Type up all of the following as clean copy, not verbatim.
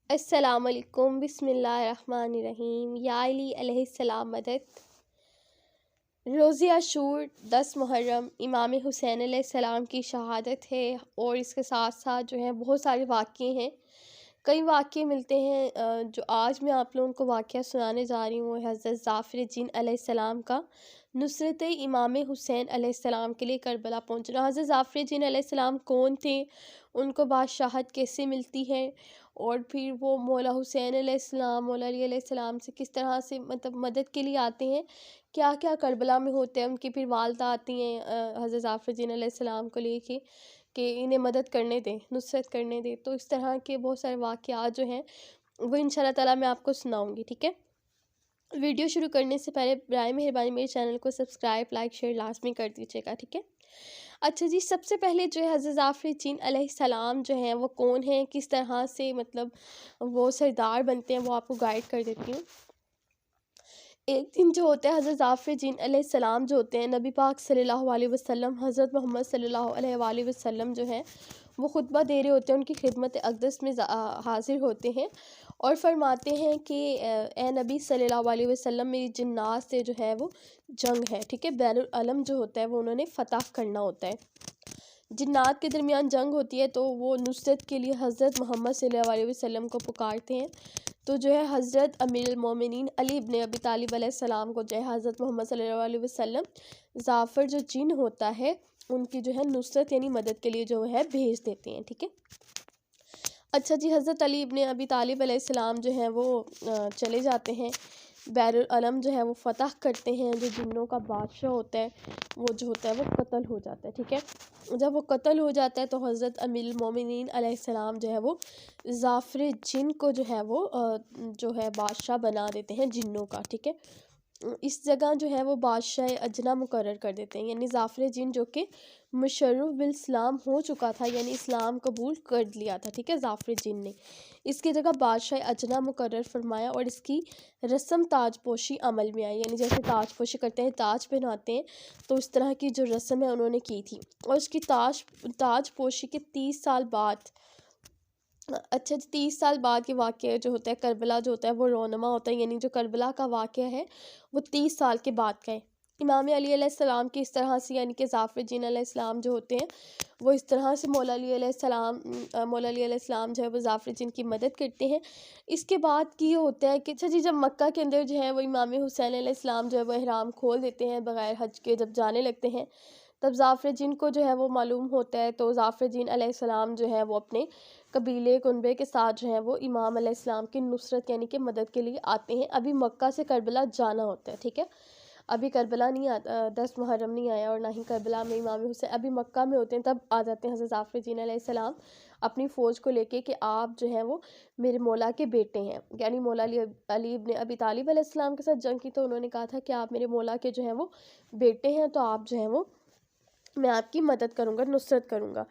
السلام علیکم، بسم اللہ الرحمن الرحیم۔ یا علی علیہ السلام مدد۔ روز عاشور 10 محرم امام حسین علیہ السلام کی شہادت ہے، اور اس کے ساتھ ساتھ جو ہے بہت سارے واقعے ہیں، کئی واقعے ملتے ہیں۔ جو آج میں آپ لوگوں کو واقعہ سنانے جا رہی ہوں وہ حضرت ظافر جن علیہ السلام کا نصرت امام حسین علیہ السلام کے لیے کربلا پہنچنا۔ حضرت ظافر جن علیہ السلام کون تھے، ان کو بادشاہت کیسے ملتی ہے، اور پھر وہ مولا حسین علیہ السلام، مولا علی علیہ السلام سے کس طرح سے مدد کے لیے آتے ہیں، کیا کیا کربلا میں ہوتے ہیں۔ ان کی پھر والدہ آتی ہیں حضرت ظافر جن علیہ السلام کو لے کے کہ انہیں مدد کرنے دیں، نصرت کرنے دیں۔ تو اس طرح کے بہت سارے واقعات جو ہیں وہ انشاءاللہ تعالیٰ میں آپ کو سناؤں گی، ٹھیک ہے۔ ویڈیو شروع کرنے سے پہلے برائے مہربانی میرے چینل کو سبسکرائب، لائک، شیئر لازمی کر دیجیے گا، ٹھیک ہے۔ اچھا جی، سب سے پہلے جو ہے حضرت ظافر جن علیہ السلام جو ہیں وہ کون ہیں، کس طرح سے وہ سردار بنتے ہیں، وہ آپ کو گائیڈ کر دیتی ہوں۔ ایک دن جو ہوتا ہے حضرت ظافر جن علیہ السلام جو ہوتے ہیں، نبی پاک صلی اللہ علیہ وسلم، حضرت محمد صلی اللہ علیہ وآلہ وسلم جو ہیں وہ خطبہ دے رہے ہوتے ہیں، ان کی خدمت اقدس میں حاضر ہوتے ہیں اور فرماتے ہیں کہ اے نبی صلی اللہ علیہ وسلم، میری جنات سے جو ہے وہ جنگ ہے، ٹھیک ہے۔ بیر العلم جو ہوتا ہے وہ انہوں نے فتح کرنا ہوتا ہے، جنات کے درمیان جنگ ہوتی ہے، تو وہ نصرت کے لیے حضرت محمد صلی اللہ علیہ وسلم کو پکارتے ہیں۔ تو جو ہے حضرت امیر المومنین علی ابن ابی طالب علیہ السلام کو جو ہے حضرت محمد صلی اللہ علیہ وسلم ظافر جو جن ہوتا ہے ان کی جو ہے نصرت یعنی مدد کے لیے جو ہے بھیج دیتے ہیں، ٹھیک ہے۔ اچھا جی، حضرت علی ابن ابی طالب علیہ السلام جو ہیں وہ چلے جاتے ہیں، بیر العلم جو ہے وہ فتح کرتے ہیں، جو جنوں کا بادشاہ ہوتا ہے وہ جو ہوتا ہے وہ قتل ہو جاتا ہے، ٹھیک ہے۔ جب وہ قتل ہو جاتا ہے تو حضرت امیر المومنین علیہ السلام جو ہے وہ ظافر جن کو جو ہے وہ جو ہے بادشاہ بنا دیتے ہیں جنوں کا، ٹھیک ہے۔ اس جگہ جو ہے وہ بادشاہ ادنیٰ مقرر کر دیتے ہیں، یعنی ظافر جن جو کہ مشرف بالاسلام ہو چکا تھا، یعنی اسلام قبول کر لیا تھا، ٹھیک ہے، ظافر جن نے اس کی جگہ بادشاہ ادنیٰ مقرر فرمایا، اور اس کی رسم تاج پوشی عمل میں آئی، یعنی جیسے تاج پوشی کرتے ہیں، تاج پہناتے ہیں، تو اس طرح کی جو رسم ہے انہوں نے کی تھی، اور اس کی تاج پوشی کے 30 سال بعد، اچھا 30 سال بعد کے واقعہ جو ہوتا ہے کربلا جو ہوتا ہے وہ رونما ہوتا ہے، یعنی جو کربلا کا واقعہ ہے وہ 30 سال کے بعد کا ہے۔ امام علی علیہ السلام کی اس طرح سے، یعنی کہ ظافر جن علیہ السلام جو ہوتے ہیں وہ اس طرح سے مولا علی علیہ السلام جو ہے وہ ظافر جن کی مدد کرتے ہیں۔ اس کے بعد کی یہ ہوتا ہے کہ اچھا جی، جب مکہ کے اندر جو ہے وہ امام حسین علیہ السلام جو ہے وہ احرام کھول دیتے ہیں بغیر حج کے، جب جانے لگتے ہیں تب ظافر جن کو جو ہے وہ معلوم ہوتا ہے، تو ظافر جن علیہ السلام جو ہے وہ اپنے قبیلے کنبے کے ساتھ جو ہے وہ امام علیہ السلام کی نصرت یعنی کہ مدد کے لیے آتے ہیں۔ ابھی مکہ سے کربلا جانا ہوتا ہے، ٹھیک ہے، ابھی کربلا نہیں آتا، 10 محرم نہیں آیا، اور نہ ہی کربلا میں امام حسین، ابھی مکہ میں ہوتے ہیں، تب آ جاتے ہیں حضرت ظافر جن علیہ السلام اپنی فوج کو لے کے کہ آپ جو ہیں وہ میرے مولا کے بیٹے ہیں، یعنی مولا علی ابن ابی طالب علیہ السلام کے ساتھ جنگ کی، تو انہوں نے کہا تھا کہ آپ میرے مولا کے جو ہیں وہ بیٹے ہیں، تو آپ جو ہیں وہ میں آپ کی مدد کروں گا، نصرت کروں گا۔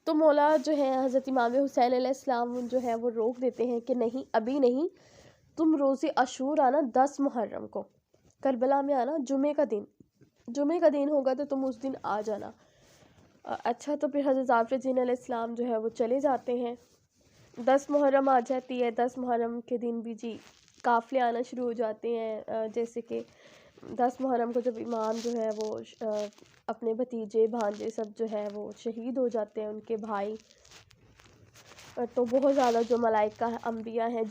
تو مولا جو ہے حضرت امام حسین علیہ السلام جو ہے وہ روک دیتے ہیں کہ نہیں، ابھی نہیں، تم روز عاشور آنا 10 محرم کو، کربلا میں آنا، جمعے کا دن ہوگا تو تم اس دن آ جانا۔ اچھا، تو پھر حضرت ظافر جن علیہ السلام جو ہے وہ چلے جاتے ہیں، 10 محرم آ جاتی ہے، 10 محرم کے دن بھی جی قافلے آنا شروع ہو جاتے ہیں، جیسے کہ 10 محرم کو جب امام جو ہے وہ اپنے بھتیجے بھانجے سب جو ہے وہ شہید ہو جاتے ہیں، ان کے بھائی، تو بہت زیادہ جو ملائکہ انبیاء ہیں،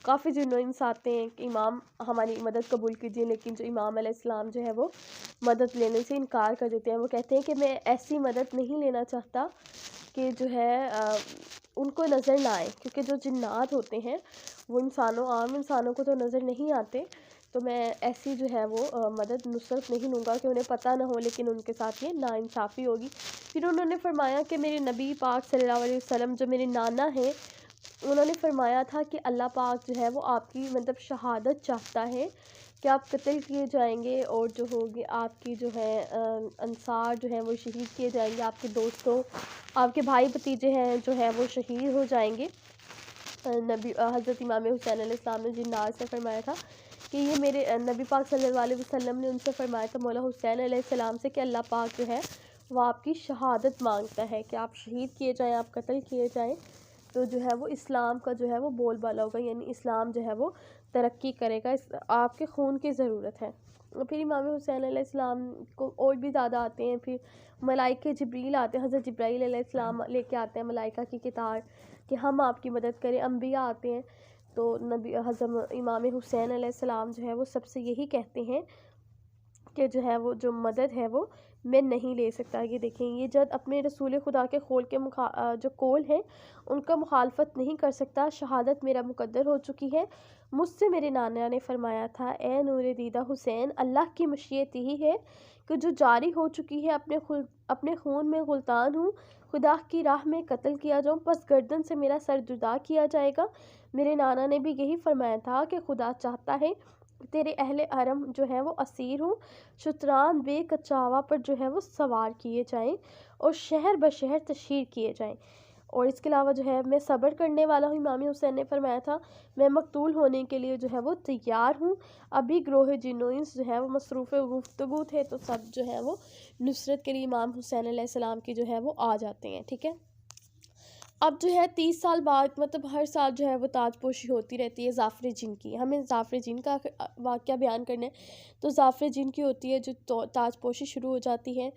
کافی جن و انس آتے ہیں کہ امام ہماری مدد قبول کیجیے، لیکن جو امام علیہ السلام جو ہے وہ مدد لینے سے انکار کر دیتے ہیں۔ وہ کہتے ہیں کہ میں ایسی مدد نہیں لینا چاہتا کہ جو ہے ان کو نظر نہ آئے، کیونکہ جو جنات ہوتے ہیں وہ عام انسانوں کو تو نظر نہیں آتے، تو میں ایسی جو ہے وہ مدد نصرت نہیں لوں گا کہ انہیں پتہ نہ ہو، لیکن ان کے ساتھ یہ ناانصافی ہوگی۔ پھر انہوں نے فرمایا کہ میرے نبی پاک صلی اللہ علیہ وسلم جو میرے نانا ہیں، انہوں نے فرمایا تھا کہ اللہ پاک جو ہے وہ آپ کی شہادت چاہتا ہے کہ آپ قتل کیے جائیں گے، اور جو ہوگی آپ کی جو ہے انصار جو ہیں وہ شہید کیے جائیں گے، آپ کے دوستوں، آپ کے بھائی بھتیجے ہیں جو ہے وہ شہید ہو جائیں گے۔ حضرت امام حسین علیہ السلام نے جنات سے فرمایا تھا کہ یہ میرے نبی پاک صلی اللہ علیہ وسلم نے ان سے فرمایا تھا مولا حسین علیہ السلام سے کہ اللہ پاک جو ہے وہ آپ کی شہادت مانگتا ہے کہ آپ شہید کیے جائیں، آپ قتل کیے جائیں۔ تو جو ہے وہ اسلام کا جو ہے وہ بول بالا ہوگا، یعنی اسلام جو ہے وہ ترقی کرے گا، آپ کے خون کی ضرورت ہے۔ پھر امام حسین علیہ السلام کو اور بھی زیادہ آتے ہیں، پھر ملائکہ جبریل آتے ہیں، حضرت جبرائیل علیہ السلام لے کے آتے ہیں ملائکہ کی کتار کہ ہم آپ کی مدد کریں، انبیاء آتے ہیں، تو نبی حضرت امام حسین علیہ السلام جو ہے وہ سب سے یہی کہتے ہیں کہ جو ہے وہ جو مدد ہے وہ میں نہیں لے سکتا۔ یہ دیکھیں، یہ جد اپنے رسول خدا کے جو قول ہیں ان کا مخالفت نہیں کر سکتا، شہادت میرا مقدر ہو چکی ہے۔ مجھ سے میرے نانا نے فرمایا تھا، اے نور دیدہ حسین، اللہ کی مشیت یہی ہے کہ جو جاری ہو چکی ہے، اپنے خون میں غلطان ہوں، خدا کی راہ میں قتل کیا جاؤں، پس گردن سے میرا سر جدا کیا جائے گا۔ میرے نانا نے بھی یہی فرمایا تھا کہ خدا چاہتا ہے تیرے اہل حرم جو ہے وہ اسیر ہوں، شتران بے کچاوا پر جو ہے وہ سوار کیے جائیں اور شہر بشہر تشہیر کیے جائیں، اور اس کے علاوہ جو ہے میں صبر کرنے والا ہوں۔ امام حسین نے فرمایا تھا، میں مقتول ہونے کے لیے جو ہے وہ تیار ہوں۔ ابھی گروہ جن و انس جو ہے وہ مصروف گفتگو تھے، تو سب جو ہے وہ نصرت کے لیے امام حسین علیہ السلام کی جو ہے وہ آ جاتے ہیں، ٹھیک ہے۔ اب جو ہے 30 سال بعد، مطلب ہر سال جو ہے وہ تاج پوشی ہوتی رہتی ہے ظافر جن کی، ہمیں ظافر جن کا واقعہ بیان کرنا ہے، تو ظافر جن کی ہوتی ہے جو تاج پوشی شروع ہو جاتی ہے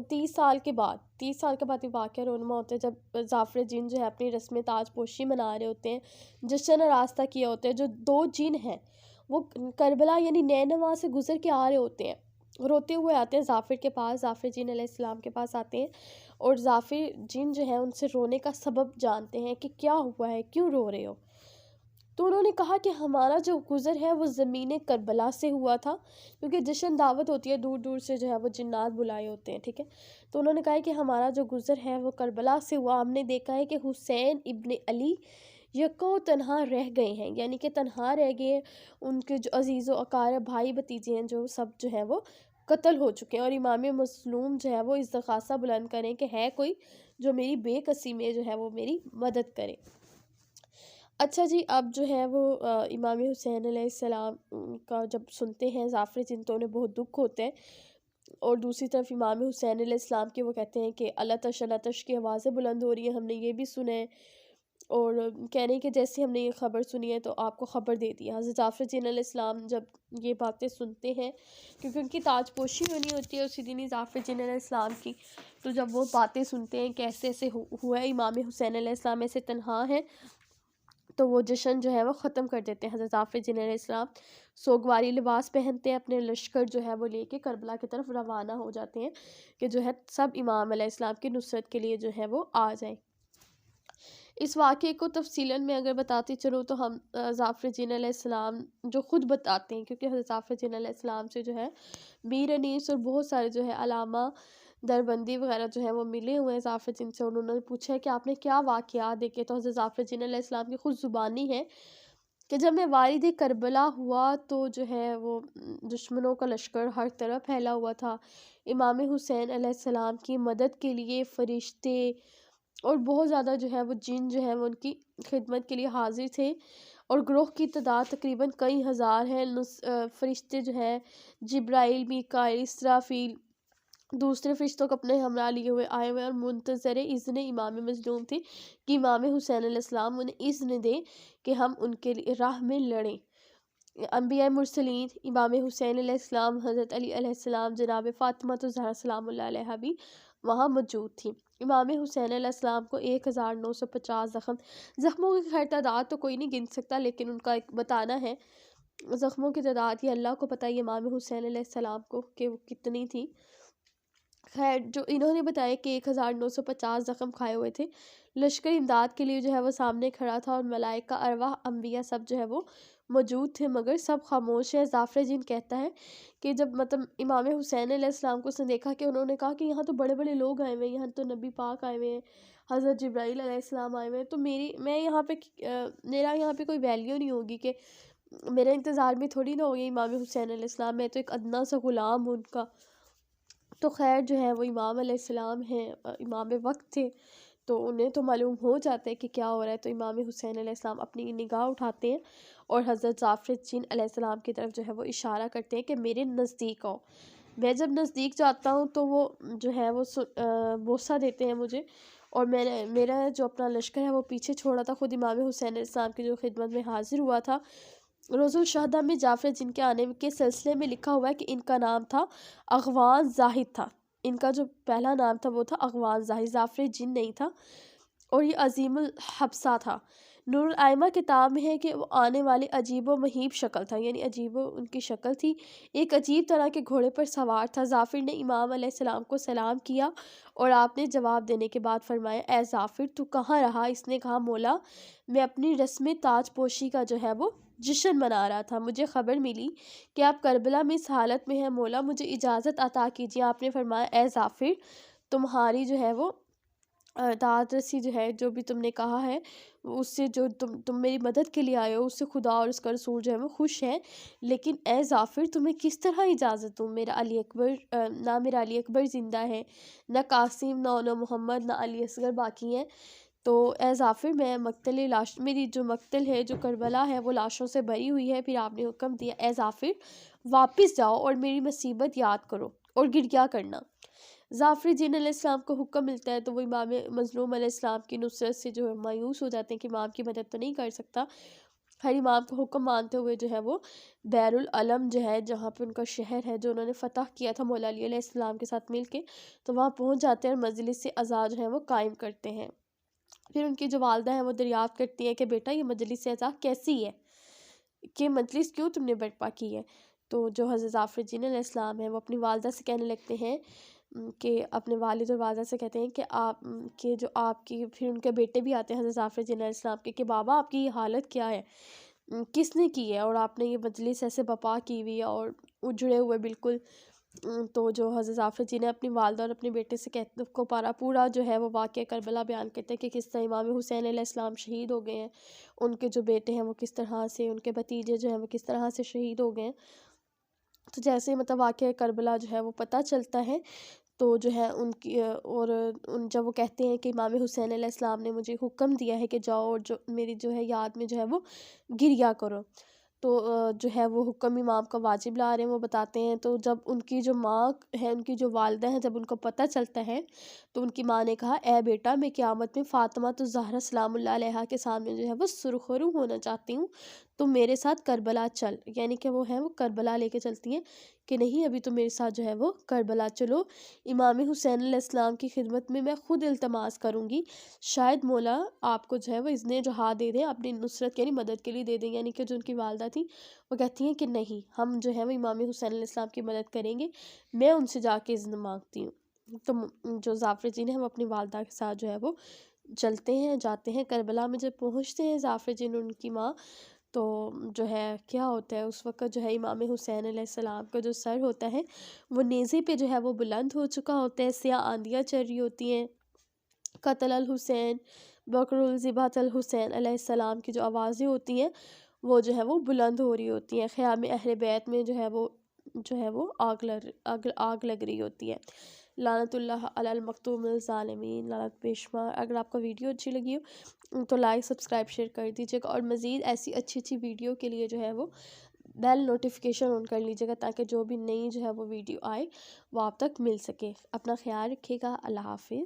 30 سال کے بعد یہ واقعہ رونما ہوتا ہے جب ظافر جن جو ہے اپنی رسم تاج پوشی منا رہے ہوتے ہیں، جشن راستہ کیا ہوتا ہے۔ جو 2 جن ہیں وہ کربلا یعنی نینوا سے گزر کے آ رہے ہوتے ہیں، روتے ہوئے آتے ہیں ظافر کے پاس، ظافر جن علیہ السلام کے پاس آتے ہیں، اور ظافر جن جو ہے ان سے رونے کا سبب جانتے ہیں کہ کیا ہوا ہے، کیوں رو رہے ہو؟ تو انہوں نے کہا کہ ہمارا جو گزر ہے وہ زمین کربلا سے ہوا تھا، کیونکہ جشن دعوت ہوتی ہے، دور دور سے جو ہے وہ جنات بلائے ہوتے ہیں، ٹھیک ہے۔ تو انہوں نے کہا کہ ہمارا جو گزر ہے وہ کربلا سے ہوا، ہم نے دیکھا ہے کہ حسین ابن علی یکو تنہا رہ گئے ہیں، یعنی کہ تنہا رہ گئے ہیں، ان کے جو عزیز و اقارب بھائی بتیجے ہیں جو سب جو ہے وہ قتل ہو چکے ہیں، اور امام مظلوم جو ہے وہ استغاثہ بلند کریں کہ ہے کوئی جو میری بے کسی میں جو ہے وہ میری مدد کرے۔ اچھا جی، اب جو ہے وہ امام حسین علیہ السلام کا جب سنتے ہیں ظافر جن تو انہیں بہت دکھ ہوتا ہے، اور دوسری طرف امام حسین علیہ السلام کے وہ کہتے ہیں کہ اللہ تش کی آوازیں بلند ہو رہی ہیں، ہم نے یہ بھی سنا ہے، اور کہہ رہے ہیں کہ جیسے ہم نے یہ خبر سنی ہے تو آپ کو خبر دے دیا۔ حضرت ظافر جن علیہ السلام جب یہ باتیں سنتے ہیں، کیونکہ ان کی تاج پوشی ہونی ہوتی ہے اسی دن ہی ظافر جن علیہ السلام کی، تو جب وہ باتیں سنتے ہیں کہ ایسے ایسے ہوا ہے، امام حسین علیہ السلام ایسے تنہا ہیں، تو وہ جشن جو ہے وہ ختم کر دیتے ہیں۔ حضرت ظافر جن علیہ السلام سوگواری لباس پہنتے ہیں، اپنے لشکر جو ہے وہ لے کے کربلا کی طرف روانہ ہو جاتے ہیں کہ جو ہے سب امام علیہ السلام کی نصرت کے لیے جو ہے وہ آ جائیں۔ اس واقعے کو تفصیلاً میں اگر بتاتی چلوں تو ہم ظافر جن علیہ السلام جو خود بتاتے ہیں، کیونکہ حضرت ظافر جن علیہ السلام سے جو ہے میر انیس اور بہت سارے جو ہے علامہ دربندی وغیرہ جو ہے وہ ملے ہوئے ہیں ظافر جن سے، انہوں نے پوچھا کہ آپ نے کیا واقعات دیکھے، تو حضرت ظافر جن علیہ السلام کی خود زبانی ہے کہ جب میں والد کربلا ہوا تو جو ہے وہ دشمنوں کا لشکر ہر طرف پھیلا ہوا تھا، امام حسین علیہ السلام کی مدد کے لیے فرشتے اور بہت زیادہ جو ہے وہ جن جو ہے وہ ان کی خدمت کے لیے حاضر تھے، اور گروہ کی تعداد تقریباً کئی ہزار ہے۔ فرشتے جو ہے جبرائیل، میکائیل، اسرافیل دوسرے فرشتوں کو اپنے ہمراہ لیے ہوئے آئے ہوئے، اور منتظر اذن امام مظلوم تھے کہ امام حسین علیہ السلام انہیں اذن دیں کہ ہم ان کے راہ میں لڑیں۔ انبیاء مرسلین، امام حسین علیہ السلام، حضرت علی علیہ السلام، جناب فاطمہ الزہرا سلام اللہ علیہا بھی وہاں موجود تھی۔ امام حسین علیہ السلام کو 1950 زخموں کی خیر تعداد تو کوئی نہیں گن سکتا، لیکن ان کا ایک بتانا ہے زخموں کی تعداد، یہ اللہ کو پتہ ہے امام حسین علیہ السلام کو کہ وہ کتنی تھی۔ خیر، جو انہوں نے بتایا کہ 1950 زخم کھائے ہوئے تھے، لشکر امداد کے لیے جو ہے وہ سامنے کھڑا تھا، اور ملائکہ، ارواح، انبیاء سب جو ہے وہ موجود تھے، مگر سب خاموش ہے۔ ظافر جن کہتا ہے کہ جب مطلب امام حسین علیہ السلام کو اس نے دیکھا کہ انہوں نے کہا کہ یہاں تو بڑے بڑے لوگ آئے ہوئے ہیں، یہاں تو نبی پاک آئے ہوئے ہیں، حضرت جبرائیل علیہ السلام آئے ہوئے ہیں، تو میں یہاں پہ میرا یہاں پہ کوئی ویلیو نہیں ہوگی کہ میرے انتظار میں تھوڑی نہ ہوگی امام حسین علیہ السلام، میں تو ایک ادنا سا غلام ہوں ان کا۔ تو خیر جو ہے وہ امام علیہ السلام ہیں، امام وقت تھے، تو انہیں تو معلوم ہو جاتا ہے کہ کیا ہو رہا ہے، تو امام حسین علیہ السلام اپنی نگاہ اٹھاتے ہیں اور حضرت ظافر جن علیہ السلام کی طرف جو ہے وہ اشارہ کرتے ہیں کہ میرے نزدیک آؤ۔ میں جب نزدیک جاتا ہوں تو وہ جو ہے وہ بوسہ دیتے ہیں مجھے، اور میرا جو اپنا لشکر ہے وہ پیچھے چھوڑا تھا، خود امام حسین علیہ السلام کی جو خدمت میں حاضر ہوا تھا۔ روز الشہداء میں جعفر جن کے آنے کے سلسلے میں لکھا ہوا ہے کہ ان کا نام تھا اغوان زاہد تھا، ان کا جو پہلا نام تھا وہ تھا اغوان زاہد، جعفر جن نہیں تھا، اور یہ عظیم الحبسہ تھا۔ نور الائمہ کتاب میں ہے کہ وہ آنے والے عجیب و مہیب شکل تھا، یعنی عجیب و ان کی شکل تھی، ایک عجیب طرح کے گھوڑے پر سوار تھا۔ جعفر نے امام علیہ السلام کو سلام کیا اور آپ نے جواب دینے کے بعد فرمایا، اے جعفر تو کہاں رہا؟ اس نے کہا، مولا میں اپنی رسم تاج پوشی کا جو ہے وہ جشن منا رہا تھا، مجھے خبر ملی کہ آپ کربلا میں اس حالت میں ہیں، مولا مجھے اجازت عطا کیجیے۔ آپ نے فرمایا، اے جعفر تمہاری جو ہے وہ اطاعت رسی جو ہے، جو بھی تم نے کہا ہے اس سے، جو تم میری مدد کے لیے آئے ہو اس سے خدا اور اس کا رسول جو ہے وہ خوش ہیں، لیکن اے جعفر تمہیں کس طرح اجازت دوں؟ میرا علی اکبر نہ میرا علی اکبر زندہ ہے، نہ قاسم، نہ محمد، نہ علی اصغر باقی ہیں، تو اے جعفر میں میری جو مقتل ہے، جو کربلا ہے، وہ لاشوں سے بھری ہوئی ہے۔ پھر آپ نے حکم دیا، اے جعفر واپس جاؤ اور میری مصیبت یاد کرو اور گریہ کرنا۔ جعفر جن علیہ السلام کو حکم ملتا ہے تو وہ امام مظلوم علیہ السلام کی نصرت سے جو ہے مایوس ہو جاتے ہیں کہ امام کی مدد تو نہیں کر سکتا۔ ہر امام کو حکم مانتے ہوئے جو ہے وہ دیر العلم جو ہے، جہاں پہ ان کا شہر ہے جو انہوں نے فتح کیا تھا مولا علی علیہ السلام کے ساتھ مل کے، تو وہاں پہنچ جاتے ہیں اور مجلس عزا جو ہے وہ قائم کرتے ہیں۔ پھر ان کی جو والدہ ہیں وہ دریافت کرتی ہیں کہ بیٹا یہ مجلس عزا کیسی ہے، کہ مجلس کیوں تم نے برپا کی ہے؟ تو جو حضرت جعفر جن علیہ السلام ہیں وہ اپنی والدہ سے کہنے لگتے ہیں کہ اپنے والد اور والدہ سے کہتے ہیں کہ آپ کی پھر ان کے بیٹے بھی آتے ہیں حضرت جعفر جن علیہ السلام کے، کہ بابا آپ کی یہ حالت کیا ہے، کس نے کی ہے، اور آپ نے یہ مجلس ایسے بپا کی ہوئی ہے اور اجڑے ہوئے بالکل۔ تو جو حضرت جعفر جی نے اپنی والدہ اور اپنے بیٹے سے پورا جو ہے وہ واقعہ کربلا بیان کرتے ہیں کہ کس طرح امام حسین علیہ السلام شہید ہو گئے ہیں، ان کے جو بیٹے ہیں وہ کس طرح سے، ان کے بھتیجے جو ہیں وہ کس طرح سے شہید ہو گئے ہیں۔ تو جیسے مطلب واقعہ کربلا جو ہے وہ پتہ چلتا ہے تو جو ہے جب وہ کہتے ہیں کہ امام حسین علیہ السلام نے مجھے حکم دیا ہے کہ جاؤ اور جو میری جو ہے یاد میں جو ہے وہ گریہ کرو، تو جو ہے وہ حکم امام کا واجب لا رہے ہیں، وہ بتاتے ہیں۔ تو جب ان کی جو ماں ہے، ان کی جو والدہ ہیں، جب ان کو پتہ چلتا ہے تو ان کی ماں نے کہا، اے بیٹا میں قیامت میں فاطمہ تو زہرا سلام اللہ علیہا کے سامنے جو ہے وہ سرخرو ہونا چاہتی ہوں، تو میرے ساتھ کربلا چل، یعنی کہ وہ کربلا لے کے چلتی ہیں کہ نہیں ابھی تو میرے ساتھ جو ہے وہ کربلا چلو، امام حسین علیہ السلام کی خدمت میں خود التماس کروں گی، شاید مولا آپ کو جو ہے وہ اذن جہاد دے دیں، اپنی نصرت یعنی مدد کے لیے دے دیں۔ یعنی کہ جو ان کی والدہ تھی وہ کہتی ہیں کہ نہیں، ہم جو ہے وہ امام حسین علیہ السلام کی مدد کریں گے، میں ان سے جا کے اذن مانگتی ہوں۔ تو جو جعفر جی نے ہم اپنی والدہ کے ساتھ جو ہے وہ چلتے ہیں، جاتے ہیں کربلا میں۔ جب پہنچتے ہیں جعفر جی نے ان کی ماں، تو جو ہے کیا ہوتا ہے اس وقت جو ہے امام حسین علیہ السلام کا جو سر ہوتا ہے وہ نیزے پہ جو ہے وہ بلند ہو چکا ہوتا ہے، سیاہ آندیاں چل رہی ہوتی ہیں، قتل الحسین بکر الذبحۃ الحسین علیہ السلام کی جو آوازیں ہوتی ہیں وہ جو ہے وہ بلند ہو رہی ہوتی ہیں، خیام اہل بیت میں جو ہے وہ آگ لگ رہی ہوتی ہے۔ لعنت اللہ علی المقتوم الظالمین، لعنت بے شمار۔ اگر آپ کو ویڈیو اچھی لگی ہو تو لائک سبسکرائب شیئر کر دیجیے گا، اور مزید ایسی اچھی ویڈیو کے لیے جو ہے وہ بیل نوٹیفیکیشن آن کر لیجیے گا تاکہ جو بھی نئی جو ہے وہ ویڈیو آئے وہ آپ تک مل سکے۔ اپنا خیال رکھیے گا، اللہ حافظ۔